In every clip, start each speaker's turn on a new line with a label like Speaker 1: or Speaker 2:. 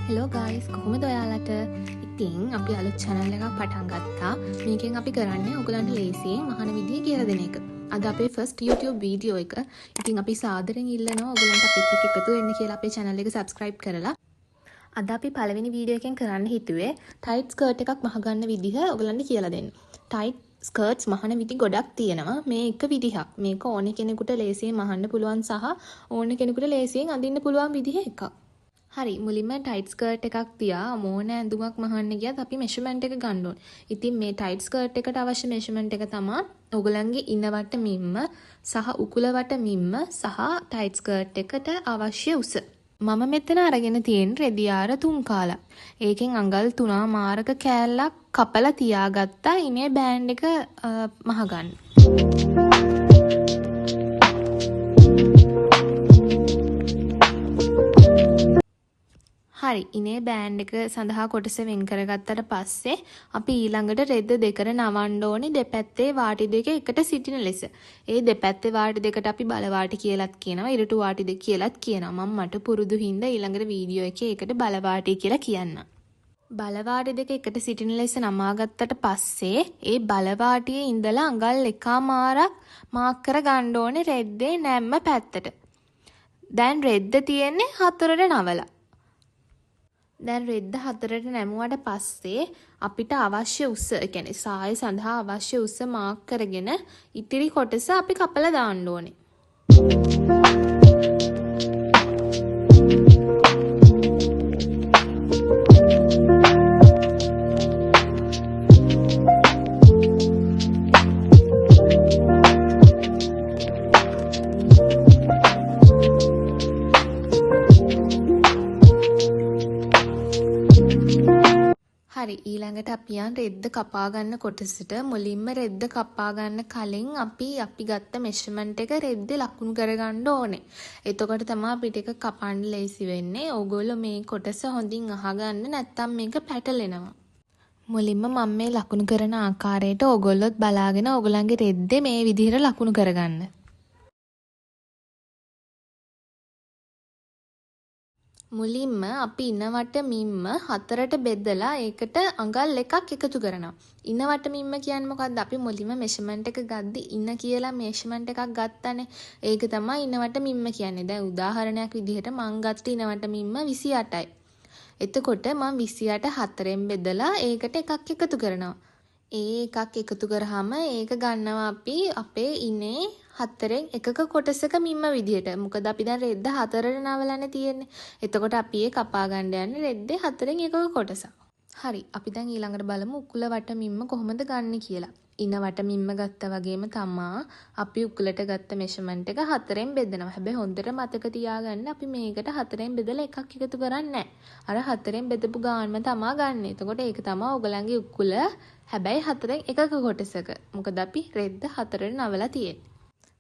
Speaker 1: Hello guys කොහොමද ඔයාලට? ඉතින් අපි අලුත් channel එකක් පටන් ගත්තා. මේකෙන් අපි කරන්නේ ඔයගලන්ට ලේසියෙන් මහාන විදිය කියලා දෙන එක. අද අපේ first YouTube වීඩියෝ එක. ඉතින් අපි සාදරයෙන් ඉල්ලනවා ඔයගලන්ට අපිත් එක්ක එකතු වෙන්න කියලා අපේ channel එක subscribe කරලා. අද අපි පළවෙනි වීඩියෝ එකෙන් කරන්න හිතුවේ tight skirt එකක් මහගන්න විදිහ ඔයගලන්ට කියලා දෙන්න. tight skirts මහන විදි ගොඩක් තියෙනවා. මේ එක විදිහක්. මේක ඕන කෙනෙකුට ලේසියෙන් මහන්න පුළුවන් සහ ඕන කෙනෙකුට ලේසියෙන් අඳින්න පුළුවන් විදිහ එකක්. හරි මුලින්ම ටයිට් ස්කර්ට් එකක් තියා මොන ඇඳුමක් මහන්න ගියත් අපි මෙෂර්මන්ට් එක ගන්න ඕනේ. ඉතින් මේ ටයිට් ස්කර්ට් එකට අවශ්‍ය මෙෂර්මන්ට් එක තමයි ඔයගලන්ගේ ඉනවට මිම්ම සහ උකුලවට මිම්ම සහ ටයිට් ස්කර්ට් එකට අවශ්‍ය උස. මම මෙතන අරගෙන තියෙන රෙදියාර 3 කාලක්. ඒකෙන් අඟල් 3 මාරක කෑල්ලක් කපලා තියාගත්තා ඉනේ බෑන්ඩ් එක මහගන්න. හරි ඉනේ බෑන්ඩ් එක සඳහා කොටස වෙන් කරගත්තට පස්සේ අපි ඊළඟට රෙද්ද දෙකට නවන්න ඕනේ දෙපැත්තේ වාටි දෙක එකට සිටින ලෙස. ඒ දෙපැත්තේ වාටි දෙකට අපි බල වාටි කියලාත් කියනවා ඉරටු වාටි දෙක කියලාත් කියනවා. මම මට පුරුදු හින්දා ඊළඟට වීඩියෝ එකේ ඒකට බල වාටි කියලා කියන්න. බල වාටි දෙක එකට සිටින ලෙස නමාගත්තට පස්සේ ඒ බල වාටියේ ඉඳලා අඟල් එකමාරක් මාක් කර ගන්න ඕනේ රෙද්දේ නැම්ම පැත්තට. දැන් රෙද්ද තියෙන්නේ 4ට නවලා. දැන් රෙද්ද 4ට නැමුවට පස්සේ අපිට අවශ්‍ය උස, ඒ කියන්නේ සාය සඳහා අවශ්‍ය උස මාක් කරගෙන ඉතිරි කොටස අපි කපලා දාන්න ඕනේ. හරි ඊළඟට අපි යන් රෙද්ද කපා ගන්න කොටසට මුලින්ම රෙද්ද කපා ගන්න කලින් අපි ගත්ත මෙෂර්මන්ට් එක රෙද්දේ ලකුණු කරගන්න ඕනේ. එතකොට තමයි අපිට එක කපන්න ලේසි වෙන්නේ. ඕගොල්ලෝ මේ කොටස හොඳින් අහගන්න නැත්නම් මේක පැටලෙනවා. මුලින්ම මම මේ ලකුණු කරන ආකාරයට ඕගොල්ලොත් බලාගෙන ඕගොල්ලන්ගේ රෙද්දේ මේ විදිහට ලකුණු කරගන්න. මුලින්ම අපි ඉනවට මිම්ම 4ට බෙදලා ඒකට අඟල් එකක් එකතු කරනවා. ඉනවට මිම්ම කියන්නේ මොකද්ද? අපි මුලින්ම මෙෂර්මන්ට් එක ගද්දි ඉන කියලා මෙෂර්මන්ට් එකක් ගත්තානේ. ඒක තමයි ඉනවට මිම්ම කියන්නේ. දැන් උදාහරණයක් විදිහට මං ගත්ත ඉනවට මිම්ම 28යි. එතකොට මම 28 4ෙන් බෙදලා ඒකට එකක් එකතු කරනවා. ඒ එකක් එකතු කරාම ඒක ගන්නවා අපි අපේ ඉනේ 4ෙන් එකක කොටසක මිම්ම විදියට. මොකද අපි දැන් රෙද්ද 4ට නවලන්නේ තියෙන්නේ. එතකොට අපි ඒ කපා ගන්න යන්නේ රෙද්දේ 4ෙන් එකක කොටසක්. හරි අපි දැන් ඊළඟට බලමු උකුල වට මිම්ම කොහොමද ගන්න කියලා. ඉන වට මිම්ම ගත්තා වගේම තමා අපි උකුලට ගත්ත මෙෂර්මන්ට් එක 4ෙන් බෙදනවා. හැබැයි හොඳට මතක තියාගන්න අපි මේකට 4ෙන් බෙදලා එකක් එකතු කරන්නේ නැහැ. අර 4ෙන් බෙදපු ගානම තමා ගන්න. එතකොට ඒක තමයි ඔයගලන්ගේ උකුල. හැබැයි 4ෙන් එකක කොටසක. මොකද අපි රෙද්ද 4ට නවලා තියෙන්නේ.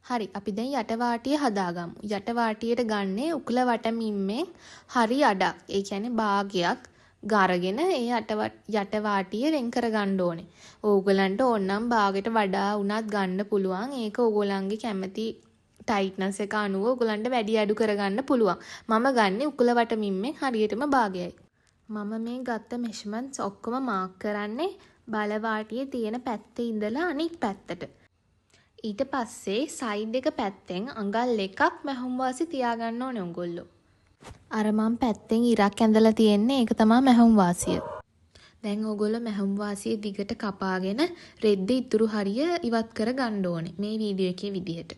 Speaker 1: හරි අපි දැන් යට වාටිය හදාගමු. යට වාටියට ගන්නේ උකුල වට මිම්මෙන් හරි අඩක්. ඒ කියන්නේ භාගයක් ගාරගෙන ඒ යට වාටිය වෙන් කර ගන්න ඕනේ. ඕගලන්ට ඕනනම් භාගයට වඩා උනත් ගන්න පුළුවන්. ඒක ඕගලන්ගේ කැමති ටයිට්නස් එක අනුව ඕගලන්ට වැඩි අඩු කරගන්න පුළුවන්. මම ගන්නේ උකුල වට මිම්මෙන් හරියටම භාගයයි. මම මේ ගත්ත මෙෂර්මන්ට්ස් ඔක්කොම මාක් කරන්නේ බල වාටියේ තියෙන පැත්තේ ඉඳලා අනිත් පැත්තට. ඊට පස්සේ සයිඩ් එක පැත්තෙන් අඟල් එකක් මැහුම් වාසි තියාගන්න ඕනේ ඔයගොල්ලෝ. අර මම පැත්තෙන් ඉරක් ඇඳලා තියෙන්නේ ඒක තමයි මැහුම් වාසිය. දැන් ඔයගොල්ලෝ මැහුම් වාසිය දිගට කපාගෙන රෙද්ද ඉතුරු හරිය ඉවත් කර ගන්න ඕනේ මේ වීඩියෝ එකේ විදිහට.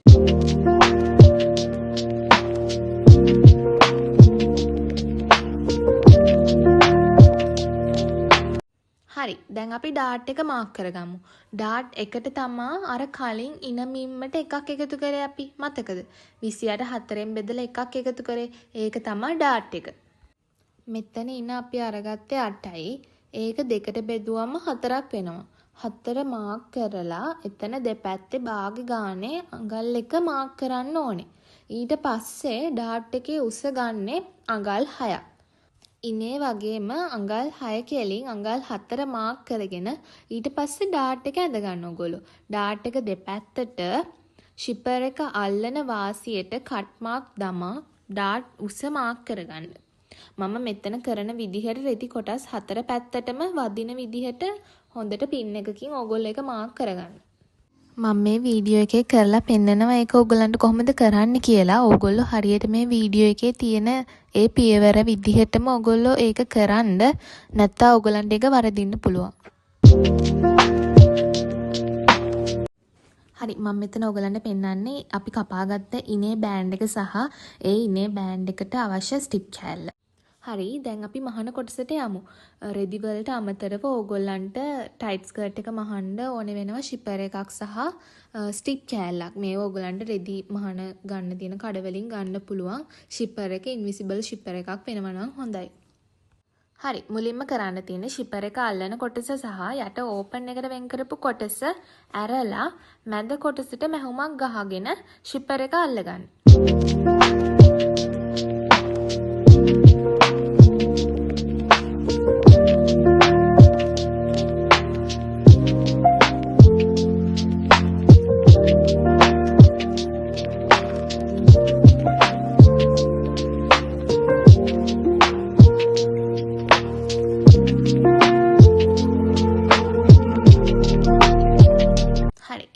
Speaker 1: හරි දැන් අපි ඩාට් එක මාක් කරගමු. ඩාට් එකට තමා අර කලින් ඉන මිම්මට එකක් එකතු කරේ අපි මතකද? 28 4ෙන් බෙදලා එකක් එකතු කරේ. ඒක තමයි ඩාට් එක. මෙතන ඉන අපි අරගත්තේ 8යි. ඒක දෙකට බෙදුවම 4ක් වෙනවා. 4 මාක් කරලා එතන දෙපැත්තේ භාග ගානේ අඟල් එක මාක් කරන්න ඕනේ. ඊට පස්සේ ඩාට් එකේ උස ගන්නේ අඟල් 6ක්. ඉනේ වගේම අඟල් 6 කෙලින් අඟල් 4 මාක් කරගෙන ඊට පස්සේ ඩාට් එක ඇඳ ගන්න ඕගොල්ලෝ. ඩාට් එක දෙපැත්තට ෂිපර් එක අල්ලන වාසියට කට් මාක් දමා ඩාට් උස මාක් කරගන්න. මම මෙතන කරන විදිහට රෙදි කොටස් 4 පැත්තටම වදින විදිහට හොඳට පින් එකකින් ඕගොල්ලෝ එක මාක් කරගන්න. මම මේ වීඩියෝ එකේ කරලා පෙන්නනවා ඒක ඕගොල්ලන්ට කොහොමද කරන්න කියලා. ඕගොල්ලෝ හරියට මේ වීඩියෝ එකේ තියෙන ඒ පියවර විදිහටම ඕගොල්ලෝ ඒක කරන්ඩ නැත්නම් ඕගොල්ලන්ට ඒක වරදින්න පුළුවන්. හරි මම මෙතන ඔයගලන්ට පෙන්නන්නේ අපි කපාගත්ත ඉනේ බෑන්ඩ් එක සහ ඒ ඉනේ බෑන්ඩ් එකට අවශ්‍ය ස්ටිප් කෑල්ල. හරි දැන් අපි මහන කොටසට යමු. රෙදි වලට අමතරව ඕගොල්ලන්ට ටයිට් ස්කර්ට් එක මහන්න ඕනේ වෙනවා ෂිපර් එකක් සහ ස්ටිප් කෑල්ලක්. මේ ඕගොල්ලන්ට රෙදි මහන ගන්න තියෙන කඩ වලින් ගන්න පුළුවන්. ෂිපර් එක ඉන්විසිබල් ෂිපර් එකක් වෙනවා නම් හොඳයි. හරි මුලින්ම කරන්න තියෙන්නේ ෂිපර් එක අල්ලන කොටස සහ යට ඕපන් එකට වෙන් කරපු කොටස ඇරලා මැද කොටසට මැහුමක් ගහගෙන ෂිපර් එක අල්ලගන්න.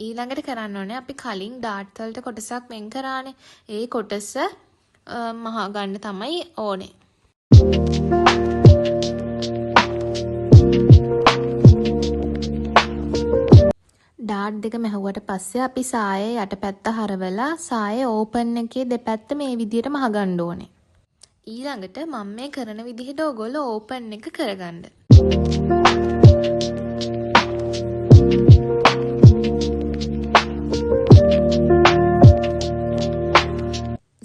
Speaker 1: ඊළඟට කරන්න ඕනේ අපි කලින් ඩාට් වලට කොටසක් වෙන් කරානේ. ඒ කොටස මහ ගන්න තමයි ඕනේ. ඩාට් දෙක මැහුවට පස්සේ අපි සායේ යටපැත්ත හරවලා සායේ ඕපන් එකේ දෙපැත්ත මේ විදියට මහ ගන්න ඕනේ. ඊළඟට මම මේ කරන විදිහට ඔයගොල්ලෝ ඕපන් එක කරගන්න.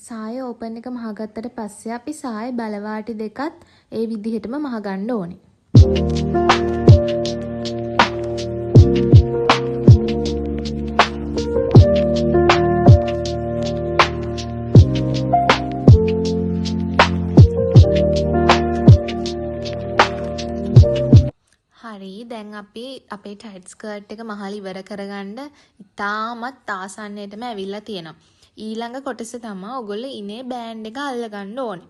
Speaker 1: සාය ඕපන් එක මහගත්තට පස්සේ අපි සාය බලවාටි දෙකත් ඒ විදිහටම මහගන්න ඕනේ. හරි දැන් අපි අපේ ටයිට් ස්කර්ට් එක මහල ඉවර කරගන්න ඉතාමත් ආසන්නයටම ඇවිල්ලා තියෙනවා. ඊළඟ කොටස තමයි ඔයගොල්ලෝ ඉනේ බෑන්ඩ් එක අල්ලගන්න ඕනේ.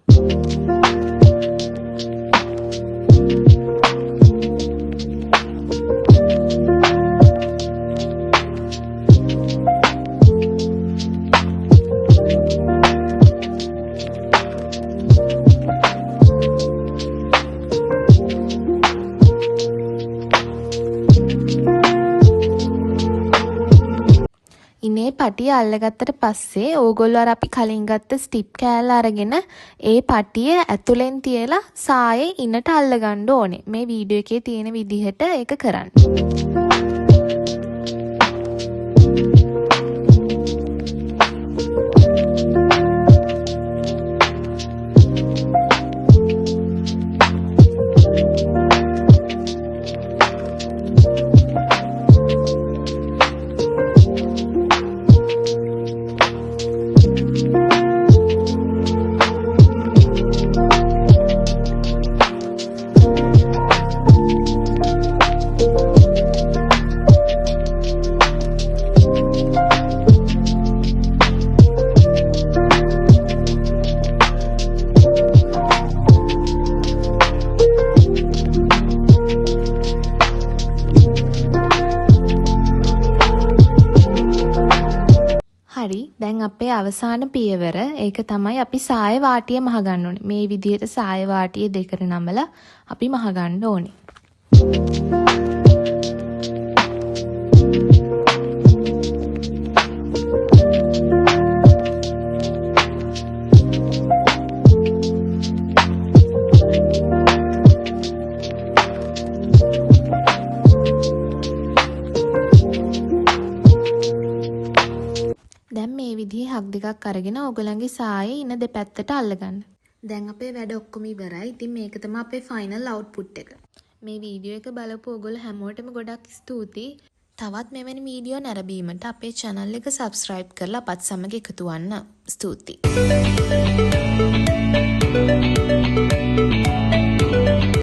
Speaker 1: ඉනේ පටිය අල්ලගත්තට පස්සේ ඕගොල්ලෝ අර අපි කලින් ගත්ත ස්ටිප් කෑල්ල අරගෙන ඒ පටිය ඇතුලෙන් තියලා සායේ ඉන්නට අල්ලගන්න ඕනේ. මේ වීඩියෝ එකේ තියෙන විදිහට ඒක කරන්න. හරි දැන් අපේ අවසාන පියවර ඒක තමයි අපි සාය වාටිය මහ ගන්න ඕනේ. මේ විදිහට සාය වාටිය දෙකට නමලා අපි මහ ගන්න ඕනේ. දැන් මේ විදිහේ හක් දෙකක් අරගෙන ඕගොල්ලන්ගේ සායේ ඉන දෙපැත්තට අල්ලගන්න. දැන් අපේ වැඩ ඔක්කොම ඉවරයි. ඉතින් මේක තමයි අපේ ෆයිනල් අවුට්පුට් එක. මේ වීඩියෝ එක බලපු ඔයගොල්ලෝ හැමෝටම ගොඩක් ස්තුතියි. තවත් මෙවැනි වීඩියෝ නැරඹීමට අපේ channel එක subscribe කරලා අපත් සමග එකතු වන්න. ස්තුතියි.